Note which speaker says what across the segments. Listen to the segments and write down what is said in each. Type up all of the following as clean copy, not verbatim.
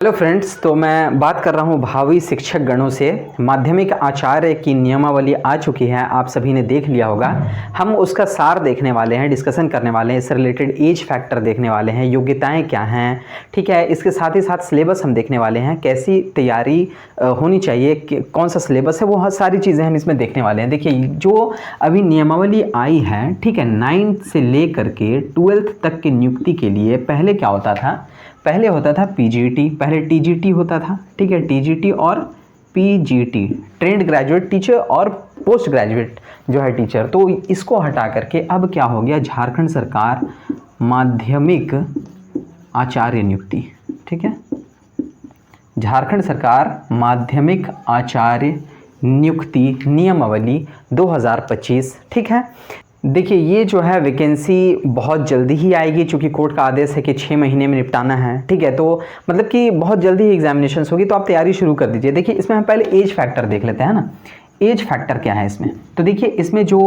Speaker 1: Hello friends, तो मैं बात कर रहा हूँ भावी शिक्षक गणों से। माध्यमिक आचार्य की नियमावली आ चुकी है, आप सभी ने देख लिया होगा। हम उसका सार देखने वाले हैं, डिस्कशन करने वाले हैं, इससे रिलेटेड एज फैक्टर देखने वाले हैं, योग्यताएं क्या हैं, ठीक है। इसके साथ ही साथ सिलेबस हम देखने वाले हैं, कैसी तैयारी होनी चाहिए, कौन सा सिलेबस है, वो सारी चीज़ें हम इसमें देखने वाले हैं। देखिए, जो अभी नियमावली आई है, ठीक है, 9th से लेकर के 12th तक की नियुक्ति के लिए पहले क्या होता था, पहले होता था पीजीटी, पहले टीजीटी होता था, ठीक है, टीजीटी और पीजीटी, ट्रेंड ग्रेजुएट टीचर और पोस्ट ग्रेजुएट जो है टीचर। तो इसको हटा करके अब क्या हो गया, झारखंड सरकार माध्यमिक आचार्य नियुक्ति, ठीक है, झारखंड सरकार माध्यमिक आचार्य नियुक्ति नियमावली 2025, ठीक है। देखिए, ये जो है वैकेंसी बहुत जल्दी ही आएगी, क्योंकि कोर्ट का आदेश है कि 6 महीने में निपटाना है, ठीक है। तो मतलब कि बहुत जल्दी ही एग्जामिनेशन होगी, तो आप तैयारी शुरू कर दीजिए। देखिए, इसमें हम पहले एज फैक्टर देख लेते हैं ना। एज फैक्टर क्या है इसमें, तो देखिए, इसमें जो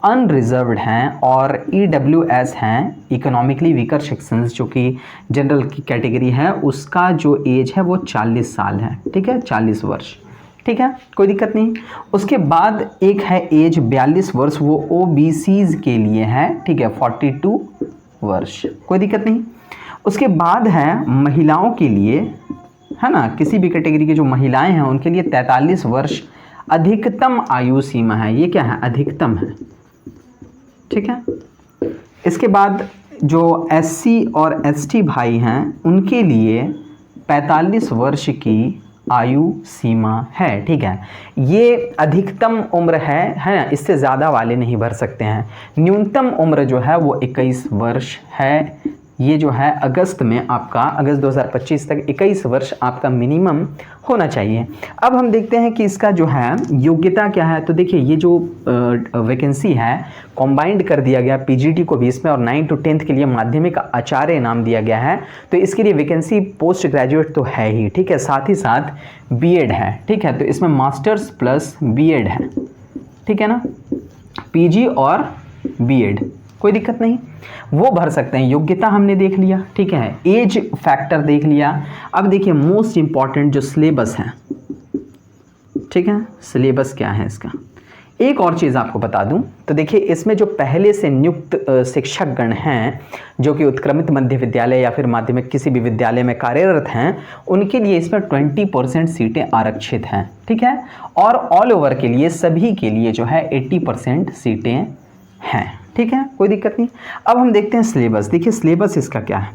Speaker 1: अनरिजर्व्ड हैं और EWS हैं, इकोनॉमिकली वीकर सेक्शंस, जो कि जनरल की कैटेगरी है, उसका जो एज है वो 40 साल है, ठीक है, 40 वर्ष, ठीक है, कोई दिक्कत नहीं। उसके बाद एक है एज 42 वर्ष, वो OBCs के लिए है, ठीक है, 42 वर्ष, कोई दिक्कत नहीं। उसके बाद है महिलाओं के लिए, है ना, किसी भी कैटेगरी की जो महिलाएं हैं उनके लिए 43 वर्ष अधिकतम आयु सीमा है। ये क्या है, अधिकतम है, ठीक है। इसके बाद जो SC और ST भाई हैं उनके लिए 45 वर्ष की आयु सीमा है, ठीक है। ये अधिकतम उम्र है ना, इससे ज़्यादा वाले नहीं भर सकते हैं। न्यूनतम उम्र जो है वो 21 वर्ष है। ये जो है अगस्त में आपका, अगस्त 2025 तक 21 वर्ष आपका मिनिमम होना चाहिए। अब हम देखते हैं कि इसका जो है योग्यता क्या है। तो देखिए, ये जो वैकेंसी है कॉम्बाइंड कर दिया गया पीजीटी को भी इसमें, और 9 to 10th के लिए माध्यमिक आचार्य नाम दिया गया है। तो इसके लिए वैकेंसी पोस्ट ग्रेजुएट तो है ही, ठीक है, साथ ही साथ बीएड है, ठीक है। तो इसमें मास्टर्स प्लस बीएड है, ठीक है ना, पीजी और बीएड, कोई दिक्कत नहीं, वो भर सकते हैं। योग्यता हमने देख लिया, ठीक है, एज फैक्टर देख लिया। अब देखिए, मोस्ट इंपॉर्टेंट जो सिलेबस है, ठीक है, सिलेबस क्या है इसका। एक और चीज़ आपको बता दूं, तो देखिए, इसमें जो पहले से नियुक्त शिक्षक गण हैं, जो कि उत्क्रमित मध्य विद्यालय या फिर माध्यमिक किसी भी विद्यालय में कार्यरत हैं, उनके लिए इसमें 20% सीटें आरक्षित हैं, ठीक है। और ऑल ओवर के लिए सभी के लिए जो है 80% सीटें हैं, ठीक है, कोई दिक्कत नहीं। अब हम देखते हैं सिलेबस। देखिए, सिलेबस इसका क्या है।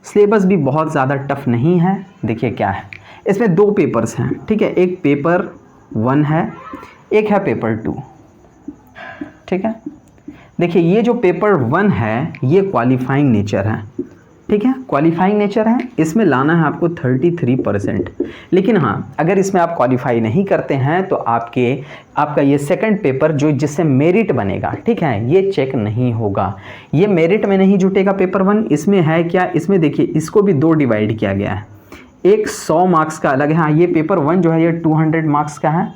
Speaker 1: सिलेबस भी बहुत ज़्यादा टफ नहीं है। देखिए क्या है, इसमें 2 पेपर्स हैं, ठीक है, एक पेपर 1 है, एक है पेपर 2, ठीक है। देखिए, ये जो पेपर 1 है ये क्वालिफाइंग नेचर है, ठीक है, क्वालिफाइंग नेचर है। इसमें लाना है आपको 33%। लेकिन हाँ, अगर इसमें आप क्वालिफाई नहीं करते हैं तो आपका ये सेकंड पेपर जो जिससे मेरिट बनेगा, ठीक है, ये चेक नहीं होगा, ये मेरिट में नहीं जुटेगा। पेपर 1 इसमें है क्या, इसमें देखिए, इसको भी 2 डिवाइड किया गया है। एक 100 मार्क्स का अलग है, हाँ, ये पेपर 1 जो है ये 200 मार्क्स का है,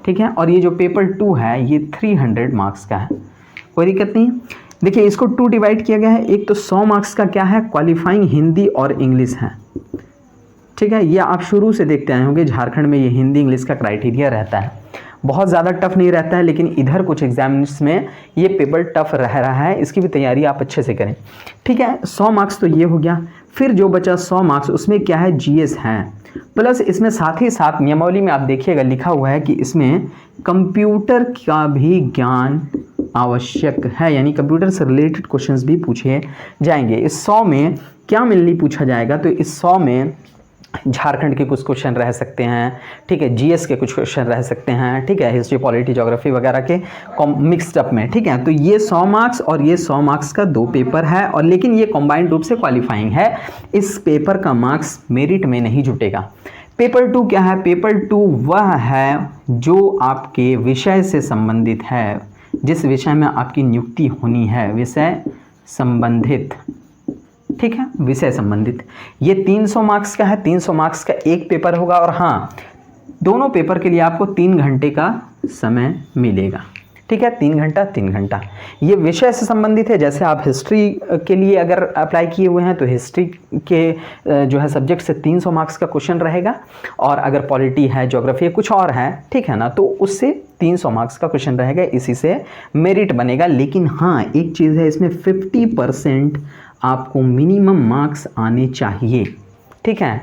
Speaker 1: ठीक है, और ये जो पेपर 2 है ये 300 मार्क्स का है, कोई दिक्कत नहीं। देखिए, इसको 2 डिवाइड किया गया है। एक तो 100 मार्क्स का क्या है, क्वालिफाइंग हिंदी और इंग्लिश है, ठीक है। ये आप शुरू से देखते आए होंगे, झारखंड में ये हिंदी इंग्लिश का क्राइटेरिया रहता है, बहुत ज़्यादा टफ नहीं रहता है, लेकिन इधर कुछ एग्जाम्स में ये पेपर टफ रह रहा है, इसकी भी तैयारी आप अच्छे से करें, ठीक है। 100 मार्क्स तो ये हो गया। फिर जो बचा 100 मार्क्स, उसमें क्या है, GS है, प्लस इसमें साथ ही साथ नियमावली में आप देखिएगा लिखा हुआ है कि इसमें कंप्यूटर का भी ज्ञान आवश्यक है, यानी कंप्यूटर से रिलेटेड क्वेश्चंस भी पूछे जाएंगे। इस 100 में क्या मेनली पूछा जाएगा, तो इस 100 में झारखंड के कुछ क्वेश्चन रह सकते हैं, ठीक है, GS के कुछ क्वेश्चन रह सकते हैं, ठीक है, हिस्ट्री पॉलिटी ज्योग्राफी वगैरह के मिक्सड अप में, ठीक है। तो ये 100 मार्क्स और ये 100 मार्क्स का 2 पेपर है, और लेकिन ये कॉम्बाइंड रूप से क्वालिफाइंग है। इस पेपर का मार्क्स मेरिट में नहीं जुटेगा। पेपर 2 क्या है, पेपर 2 वह है जो आपके विषय से संबंधित है, जिस विषय में आपकी नियुक्ति होनी है, विषय संबंधित, ठीक है, विषय संबंधित। ये 300 मार्क्स का है, 300 मार्क्स का एक पेपर होगा, और हाँ, दोनों पेपर के लिए आपको 3 घंटे का समय मिलेगा, ठीक है, 3 घंटा 3 घंटा। ये विषय से संबंधित है। जैसे आप हिस्ट्री के लिए अगर अप्लाई किए हुए हैं तो हिस्ट्री के जो है सब्जेक्ट से 300 मार्क्स का क्वेश्चन रहेगा, और अगर पॉलिटी है, ज्योग्राफी है, कुछ और है, ठीक है ना, तो उससे 300 मार्क्स का क्वेश्चन रहेगा, इसी से मेरिट बनेगा। लेकिन हाँ, एक चीज़ है, इसमें 50% आपको मिनिमम मार्क्स आने चाहिए, ठीक है।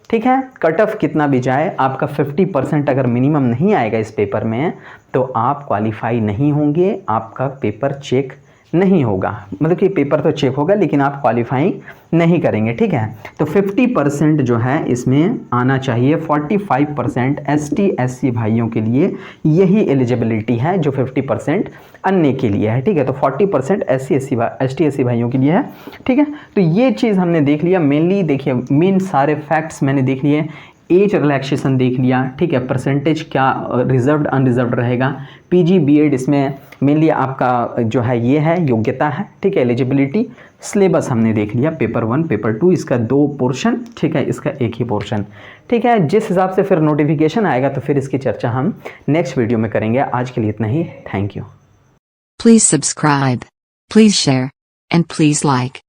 Speaker 1: ठीक है, कट ऑफ कितना भी जाए, आपका 50% अगर मिनिमम नहीं आएगा इस पेपर में तो आप क्वालिफाई नहीं होंगे, आपका पेपर चेक नहीं होगा। मतलब कि पेपर तो चेक होगा लेकिन आप क्वालिफाई नहीं करेंगे, ठीक है। तो 50% जो है इसमें आना चाहिए। 45% ST SC भाइयों के लिए यही एलिजिबिलिटी है जो 50% अन्य के लिए है, ठीक है। तो 40% ST SC भाइयों के लिए है, ठीक है। तो ये चीज़ हमने देख लिया। मेनली देखिए, मेन सारे फैक्ट्स मैंने देख लिए। एज रिलैक्सेशन देख लिया, ठीक है। परसेंटेज क्या रिजर्व्ड अनरिजर्व्ड रहेगा, PG BEd इसमें मेनली आपका जो है ये है योग्यता है, ठीक है, एलिजिबिलिटी। सिलेबस हमने देख लिया, पेपर 1 पेपर 2 इसका 2 पोर्शन, ठीक है, इसका एक ही पोर्शन, ठीक है। जिस हिसाब से फिर नोटिफिकेशन आएगा तो फिर इसकी चर्चा हम नेक्स्ट वीडियो में करेंगे। आज के लिए इतना ही, thank you.
Speaker 2: Please subscribe, please share, and please like.